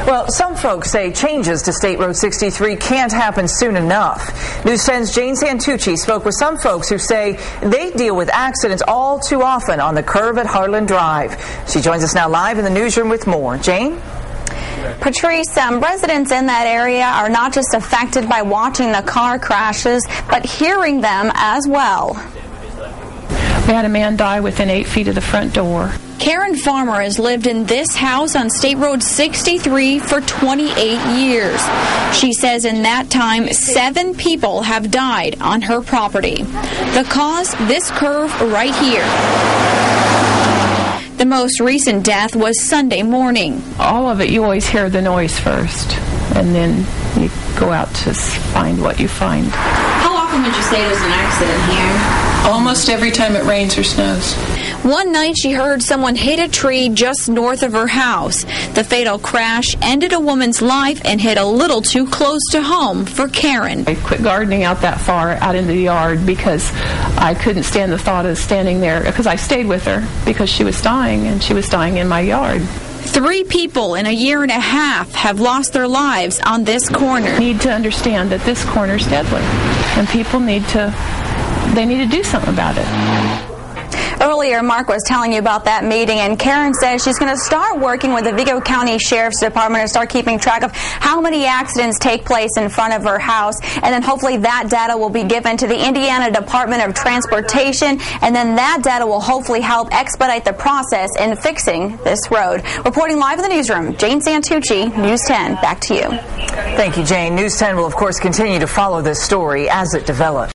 Well, some folks say changes to State Road 63 can't happen soon enough. News 10's Jane Santucci spoke with some folks who say they deal with accidents all too often on the curve at Harlan Drive. She joins us now live in the newsroom with more. Jane? Patrice, residents in that area are not just affected by watching the car crashes, but hearing them as well. We had a man die within 8 feet of the front door. Karen Farmer has lived in this house on State Road 63 for 28 years. She says in that time, 7 people have died on her property. The cause, this curve right here. The most recent death was Sunday morning. All of it, you always hear the noise first, and then you go out to find what you find. How often would you say there's an accident here? Almost every time it rains or snows. One night she heard someone hit a tree just north of her house. The fatal crash ended a woman's life and hit a little too close to home for Karen. I quit gardening out that far out into the yard because I couldn't stand the thought of standing there, because I stayed with her because she was dying, and she was dying in my yard. 3 people in a year and a half have lost their lives on this corner. You need to understand that this corner is deadly, and people need to do something about it. Earlier, Mark was telling you about that meeting, and Karen says she's going to start working with the Vigo County Sheriff's Department and start keeping track of how many accidents take place in front of her house, and then hopefully that data will be given to the Indiana Department of Transportation, and then that data will hopefully help expedite the process in fixing this road. Reporting live in the newsroom, Jane Santucci, News 10. Back to you. Thank you, Jane. News 10 will, of course, continue to follow this story as it develops.